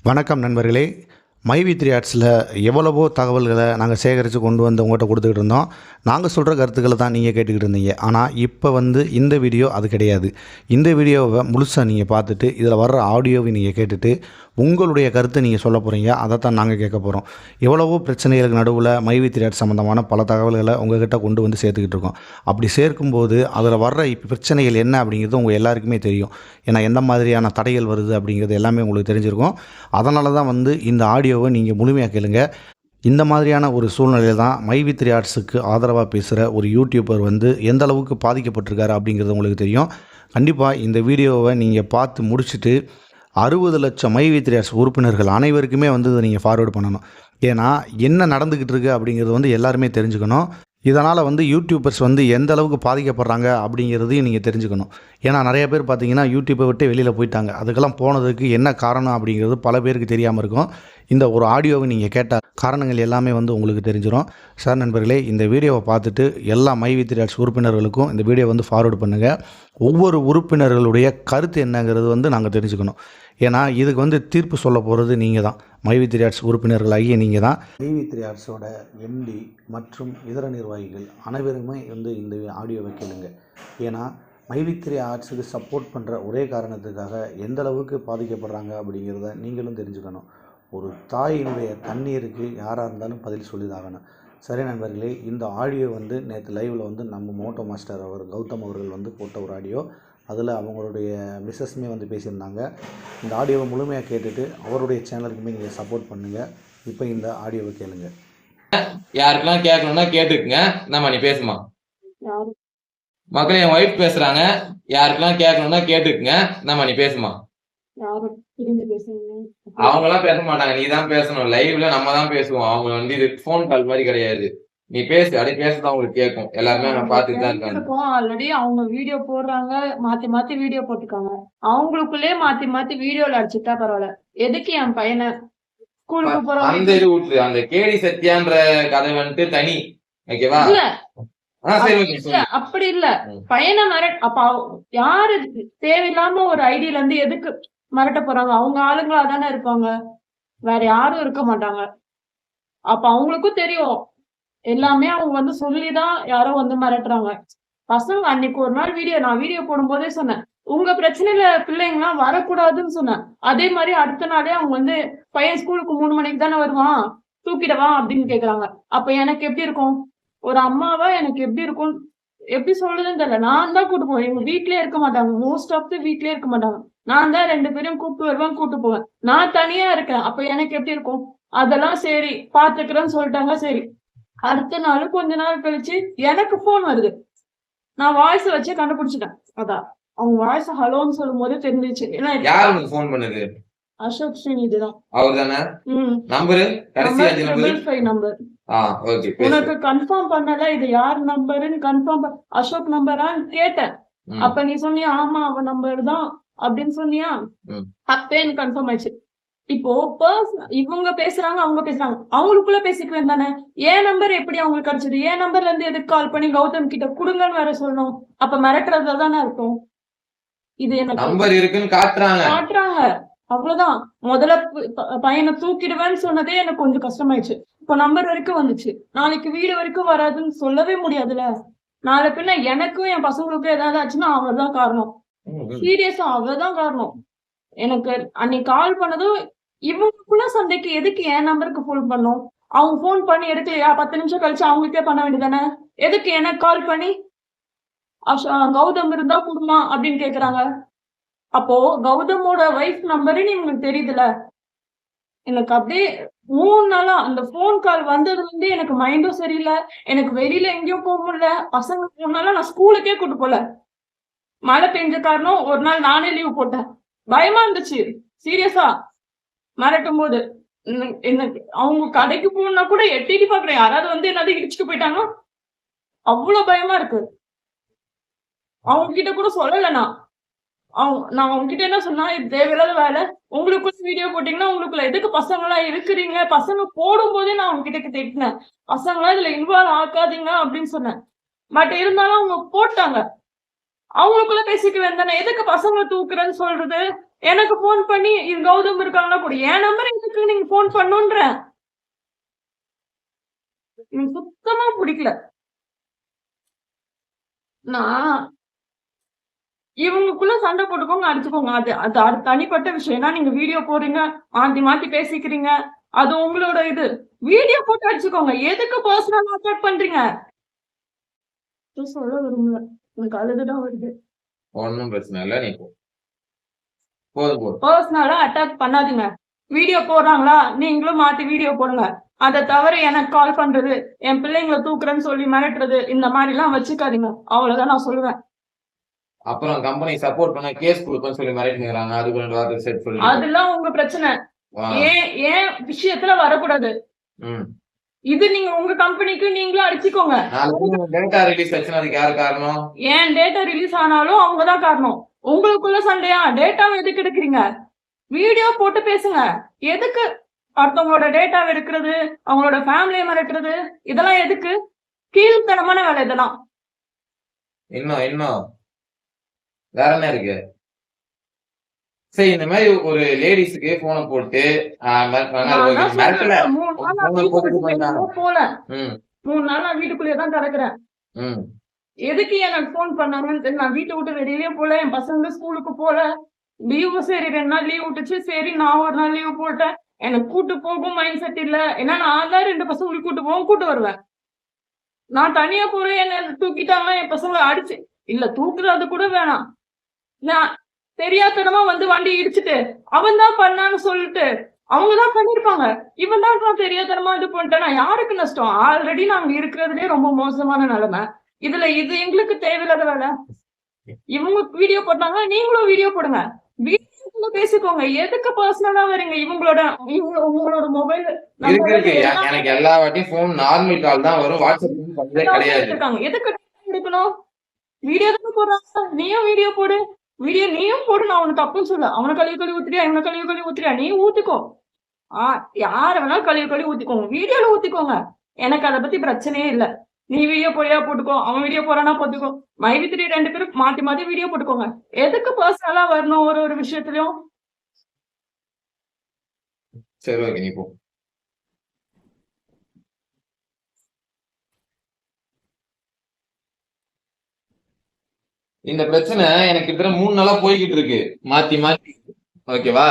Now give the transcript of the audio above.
வணக்கம் நண்பர்களே. மைவி3 ஆர்ட்ஸில் எவ்வளவோ தகவல்களை நாங்கள் சேகரித்து கொண்டு வந்து உங்கள்கிட்ட கொடுத்துக்கிட்டு இருந்தோம். நாங்கள் சொல்கிற கருத்துக்களை தான் நீங்கள் கேட்டுக்கிட்டு இருந்தீங்க. ஆனால் இப்போ இந்த வீடியோ அது கிடையாது. இந்த வீடியோவை முழுசாக நீங்கள் பார்த்துட்டு இதில் வர்ற ஆடியோவை நீங்கள் கேட்டுட்டு உங்களுடைய கருத்தை நீங்கள் சொல்ல போகிறீங்க. அதை தான் நாங்கள் கேட்க போகிறோம். எவ்வளவோ பிரச்சனைகளுக்கு நடுவில் மைவி3 ஆர்ட்ஸ் சம்மந்தமான பல தகவல்களை உங்கள்கிட்ட கொண்டு வந்து சேர்த்துக்கிட்டு இருக்கோம். அப்படி சேர்க்கும்போது அதில் வர்ற பிரச்சனைகள் என்ன அப்படிங்கிறது உங்கள் எல்லாருக்குமே தெரியும். ஏன்னா எந்த மாதிரியான தடைகள் வருது அப்படிங்கிறது எல்லாமே உங்களுக்கு தெரிஞ்சிருக்கும். அதனால தான் இந்த ஆடியோவை நீங்கள் முழுமையாக கேளுங்க. இந்த மாதிரியான ஒரு சூழ்நிலையில் தான் மைவி3 ஆர்ட்ஸுக்கு ஆதரவாக பேசுகிற ஒரு யூடியூபர் எந்த அளவுக்கு பாதிக்கப்பட்டிருக்காரு அப்படிங்கிறது உங்களுக்கு தெரியும். கண்டிப்பாக இந்த வீடியோவை நீங்கள் பார்த்து முடிச்சுட்டு 60 லட்சம் மைவி3 ஆர்ட்ஸ் உறுப்பினர்கள் அனைவருக்குமே இதை நீங்கள் ஃபார்வேர்டு பண்ணணும். ஏன்னா என்ன நடந்துக்கிட்டு இருக்குது அப்படிங்கிறது எல்லாருமே தெரிஞ்சுக்கணும். இதனால் யூடியூபர்ஸ் எந்த அளவுக்கு பாதிக்கப்படுறாங்க அப்படிங்கிறதையும் நீங்கள் தெரிஞ்சுக்கணும். ஏன்னா நிறைய பேர் பார்த்தீங்கன்னா யூடியூப்பை விட்டு வெளியில் போயிட்டாங்க. அதுக்கெல்லாம் போனதுக்கு என்ன காரணம் அப்படிங்கிறது பல பேருக்கு தெரியாமல் இருக்கும். இந்த ஒரு ஆடியோவை நீங்கள் கேட்ட காரணங்கள் எல்லாமே உங்களுக்கு தெரிஞ்சிடும். சார் நண்பர்களே, இந்த வீடியோவை பார்த்துட்டு எல்லா மைவி3 ஆர்ட்ஸ் உறுப்பினர்களுக்கும் இந்த வீடியோ ஃபார்வர்டு பண்ணுங்கள். ஒவ்வொரு உறுப்பினர்களுடைய கருத்து என்னங்கிறது நாங்கள் தெரிஞ்சுக்கணும். ஏன்னா இதுக்கு தீர்ப்பு சொல்ல போகிறது நீங்கள் தான். மைவி3 ஆர்ட்ஸ் உறுப்பினர்களாகிய நீங்கள் தான். மைவி3 ஆர்ட்ஸோட எம்டி மற்றும் இதர நிர்வாகிகள் அனைவருமே இந்த ஆடியோவை கேளுங்க. ஏன்னா மைவி3 ஆர்ட்ஸுக்கு சப்போர்ட் பண்ணுற ஒரே காரணத்துக்காக எந்த அளவுக்கு பாதிக்கப்படுறாங்க அப்படிங்கிறத நீங்களும் தெரிஞ்சுக்கணும். ஒரு தாயினுடைய கண்ணீருக்கு யாராக இருந்தாலும் பதில் சொல்லிதாகணும். சரி நண்பர்களே, இந்த ஆடியோ நேற்று லைவில் நம்ம மோட்டோ மாஸ்டர் கௌதம் அவர்கள் போட்ட ஒரு ஆடியோ. அதில் அவங்களுடைய மிஸ்ஸஸ்மே பேசியிருந்தாங்க. இந்த ஆடியோவை முழுமையாக கேட்டுட்டு அவருடைய சேனலுக்குமே நீங்கள் சப்போர்ட் பண்ணுங்கள். இப்போ இந்த ஆடியோவை கேளுங்க. யாருக்கெல்லாம் கேட்கணும்னா கேட்டுக்குங்க. நம்ம நீ பேசுமா மக்களே, என் ஒய்ஃப் பேசுறாங்க. யாருக்கெல்லாம் கேட்கணும்னா கேட்டுக்குங்க. நம்ம நீ பேசுமா. அவங்க எல்லாம் பேச மாட்டாங்க, நீ தான் பேசணும். லைவ்ல நம்ம தான் பேசுவோம். அவங்க இது போன் கால் மாதிரி கிடையாது. நீ பேசு, அப்படி பேசதான் உங்களுக்கு கேட்கும். எல்லாருமே நான் பாத்துட்டு தான் இருக்காங்க. ஆல்ரெடி அவங்க வீடியோ போடுறாங்க, மாத்தி மாத்தி வீடியோ போட்டுக்காங்க. அவங்களுக்குள்ளே மாத்தி மாத்தி வீடியோல அடிச்சுட்டா பரவாயில்ல. எதுக்கு என் பையனை ஸ்கூலுக்கு போறோம் அந்த இது விட்டு அந்த கேடி சத்யான்ற கதை தனி. ஓகேவா? அப்படி இல்ல. பையனை அப்ப யாரு தேவையில்லாம ஒரு ஐடியில எதுக்கு மிரட்ட போறாங்க? அவங்க ஆளுங்களா தானே இருப்பாங்க, வேற யாரும் இருக்க மாட்டாங்க. அப்ப அவங்களுக்கும் தெரியும் எல்லாமே. அவங்க சொல்லிதான் யாரோ மிரட்டுறாங்க. பசங்க அன்னைக்கு ஒரு நாள் நான் வீடியோ போடும் போதே சொன்னேன், உங்க பிரச்சனையில பிள்ளைங்கலாம் வரக்கூடாதுன்னு சொன்னேன். அதே மாதிரி அடுத்த நாளே அவங்க பையன் ஸ்கூலுக்கு 3 மணிக்கு தானே வருவான், தூக்கிடவா அப்படின்னு கேக்குறாங்க. அப்ப எனக்கு எப்படி இருக்கும்? ஒரு அம்மாவா எனக்கு எப்படி இருக்கும்? எப்படி சொல்றதுன்னு தெரியல. நான் தான் கூட்டு போவேன். எங்க வீட்லயே இருக்க மாட்டாங்க. மோஸ்ட் ஆஃப் த வீட்லயே இருக்க மாட்டாங்க. நான் தான் 2 பேரையும் கூப்பிட்டு வருவேன், கூட்டு போவேன். நான் தனியா இருக்கேன். அப்ப எனக்கு எப்படி இருக்கும்? அதெல்லாம் சரி பாத்துக்கிறேன்னு சொல்லிட்டாங்க. சரி, அடுத்த நாள் கொஞ்ச நாள் கழிச்சு எனக்கு போன் வருது. நான் வாய்ஸ் வச்சு கண்டுபிடிச்சிட்டேன். அதான் அவங்க வாய்ஸ் ஹலோன்னு சொல்லும் போது தெரிஞ்சிச்சு. அசோக் ஸ்ரீநிதி தான். அவர்தானே? நம்பர் கடைசி 5 நம்பர். உனக்கு கன்ஃபார்ம் பண்ணல இது யார் நம்பர்னு கன்ஃபார்ம் அசோக் நம்பரான்னு கேட்டேன். அப்ப நீ சொன்னியா ஆமா அவன் நம்பர் தான் அப்படின்னு சொன்னியா? அப்பே எனக்கு கன்ஃபார்ம் ஆயிடுச்சு. இப்போ இவங்க பேசுறாங்க, அவங்க பேசுறாங்க, அவங்களுக்குள்ள பேசிக்க வேண்டானே. என் நம்பர் எப்படி அவங்களுக்கு கிடைச்சது? என் நம்பர்ல இருந்து எதுக்கு கால் பண்ணி கௌதம் கிட்ட குடுங்கன்னு வேற சொல்லணும்? அப்ப மிரட்டுறதா தானே இருக்கும். இது எனக்கு நம்பர் இருக்குன்னு காட்டுறாங்க. அவ்வளவுதான். முதல்ல பையனை தூக்கிடுவேன்னு சொன்னதே எனக்கு கொஞ்சம் கஷ்டமாயிடுச்சு. இப்ப நம்பர் வரைக்கும் வந்துச்சு. நாளைக்கு வீடு வரைக்கும் வராதுன்னு சொல்லவே முடியாதுல்ல. நாளை பின்ன எனக்கும் என் பசங்களுக்கும் ஏதாவது ஆச்சுன்னா அவர்தான் காரணம். சீரியஸா அவர்தான் காரணம். எனக்கு அன்னைக்கு கால் பண்ணதும் இவங்களுக்குள்ள சண்டைக்கு எதுக்கு என் நம்பருக்கு போன் பண்ணும்? அவங்க போன் பண்ணி எடுக்கலையா? 10 நிமிஷம் கழிச்சு அவங்களுக்கே பண்ண வேண்டியதானே? எதுக்கு எனக்கு கால் பண்ணி கௌதம் இருந்தா குடுமா அப்படின்னு கேக்குறாங்க? அப்போ கௌதமோட வைஃப் நம்பருன்னு இவங்களுக்கு தெரியுதுல. எனக்கு அப்படியே 3 நாளா அந்த போன் கால் வந்தது எனக்கு மைண்டும் சரியில்லை. எனக்கு வெளியில எங்கேயும் போக முடியல. பசங்க 3 நாளா நான் ஸ்கூலுக்கே கூட்டு போல. மழை பெஞ்ச காரணம் ஒரு நாள் நானே லீவ் போட்டேன். பயமா இருந்துச்சு சீரியஸா. மிரட்டும் போது எனக்கு அவங்க கடைக்கு போனா கூட எட்டிட்டு பாக்குறேன், யாராவது என்னது இடிச்சுட்டு போயிட்டாங்க. அவ்வளவு பயமா இருக்கு. அவங்க கிட்ட கூட சொல்லல. நான் உங்ககிட்ட என்ன சொன்னா, இது தேவையில்லாத வேலை. உங்களுக்குள்ள வீடியோ போட்டீங்கன்னா உங்களுக்குள்ள எதுக்கு பசங்க எல்லாம் இருக்கிறீங்க? பசங்க போடும் போதே நான் அவங்க கிட்ட திட்டினேன், பசங்களா இதுல இன்வால்வ் ஆக்காதீங்க அப்படின்னு சொன்னேன். பட் இருந்தாலும் அவங்க போட்டாங்க. அவங்களுக்குள்ள பேசிக்க வேண்டானே. எதுக்கு பசங்களை தூக்குறேன்னு சொல்றது? எனக்கு போன் பண்ணி இது கௌதம் இருக்காங்களா கூட என் நம்பர் எதுக்கு நீங்க போன் பண்ணுன்ற எனக்கு சுத்தமா பிடிக்கல. நான் இவங்களுக்குள்ள சண்டை போட்டுக்கோங்க, அடிச்சுக்கோங்க. அது அது அது தனிப்பட்ட விஷயம். ஏன்னா நீங்க வீடியோ போடுறீங்க, மாத்தி மாத்தி பேசிக்கிறீங்க. அது உங்களோட இது. வீடியோ போட்டு அடிச்சுக்கோங்க. எதுக்கு பர்சனலா அட்டாக் பண்றீங்க? சொல்ல விரும்பல. எனக்கு அழுதுதான் வருது. ஒன்னும் பிரச்சனை இல்ல, நீ போ. போதும் போதும். பர்சனலா அட்டாக் பண்ணாதீங்க. வீடியோ போடுறாங்களா நீங்களும் மாத்தி வீடியோ போடுங்க. அதை தவிர எனக்கு கால் பண்றது, என் பிள்ளைங்களை தூக்குறேன்னு சொல்லி மிரட்டுறது, இந்த மாதிரி எல்லாம் வச்சுக்காதீங்க. அவ்வளவுதான் நான் சொல்லுவேன். அப்புறம் கம்பெனி சப்போர்ட் பண்ண கேஸ் கொடுப்பேன்னு சொல்லி மிரட்டிக்கிறாங்க. அதுக்கு 2 வார்த்தை செட் சொல்லி. அதெல்லாம் உங்க பிரச்சனை. ஏன் விஷயத்துல வரக்கூடாது. இது நீங்க உங்க கம்பெனிக்கு நீங்களும் அடிச்சுக்கோங்க. டேட்டா ரிலீஸ் ஆச்சுன்னா அதுக்கு யாரு காரணம்? ஏன் டேட்டா ரிலீஸ் ஆனாலும் அவங்கதான் காரணம். உங்களுக்குள்ள சண்டையா? டேட்டாவை எதுக்கு எடுக்கிறீங்க? வீடியோ போட்டு பேசுங்க. எதுக்கு அடுத்தவங்களோட டேட்டாவை எடுக்கிறது, அவங்களோட ஃபேமிலியை மிரட்டுறது, இதெல்லாம் எதுக்கு? கீழ்த்தனமான வேலை இதெல்லாம். இன்னும் வேற என்ன இருக்கு? சரி, இந்த மாதிரி ஒரு லேடிஸ்க்கு போன போட்டு போல 3 நாள் நான் வீட்டுக்குள்ளேயேதான் கிடக்குறேன். எதுக்கு எனக்கு போன் பண்ணாங்கன்னு தெரியல. நான் வீட்டை விட்டு வெளியிலயே போல, என் பசங்க ஸ்கூலுக்கு போல. லீவு சரி 2 நாள் லீவ் விட்டுச்சு. சரி நான் ஒரு நாள் லீவ் போட்டேன். எனக்கு கூட்டு போகும் மைண்ட் செட் இல்ல. ஏன்னா நான் தான் 2 பசங்களுக்கு கூட்டு போவோம், கூட்டு வருவேன். நான் தனியா போறேன், என்ன தூக்கிட்டாங்க, என் பசங்க அடிச்சு இல்ல தூக்குறது கூட வேணாம். நான் தெரியாதனமா வந்து வண்டி இடிச்சுட்டு அவன் தான் பண்ணான்னு சொல்லிட்டு அவங்கதான் பண்ணிருப்பாங்க. இவன் தான் நான் தெரியாதனமா இது பண்ணிட்டேன். நான் யாருக்கு நஷ்டம்? ஆல்ரெடி நாங்க இருக்கிறதுலே ரொம்ப மோசமான நிலைமை. இதுல இது எங்களுக்கு தேவையில்லாத வேலை. இவங்க வீடியோ போட்டாங்க, நீங்களும் வீடியோ போடுங்க. வீடியோக்குள்ள பேசிக்கோங்க. எதுக்கு பர்சனலா வரீங்க? உங்களோட மொபைல் எனக்கு எல்லா வாட்டியும் போன் நார்மல் கால் தான் வரும். வாட்ஸ்அப் எதுக்கு எடுக்கணும்? வீடியோ தானே போடுறாங்க, நீயும் வீடியோ போடு. வீடியோ நீயும் போடு. நான் அவனுக்கு தப்புன்னு சொல்ல. அவனை கழுவி ஊத்துறியா, இவனை கழுவி ஊத்துறியா? நீ ஊத்திக்கோ. யார வேணாலும் கழுவி ஊத்திக்கோங்க. வீடியோல ஊத்திக்கோங்க. எனக்கு அதை பத்தி பிரச்சனையே இல்ல. நீ வீடியோ போறியா போட்டுக்கோ, அவன் வீடியோ போறானா போட்டுக்கோ. மைவித்திரி 2 பேரும் மாத்தி மாத்தி வீடியோ போட்டுக்கோங்க. எதுக்கு பர்சனலா வரணும் ஒரு விஷயத்துலயும்? சரி, ஓகே, நீ போ. இந்த பிரச்சனை எனக்கு கிட்ட 3 நாளா போய்கிட்டு இருக்கு, மாத்தி மாத்தி. ஓகேவா?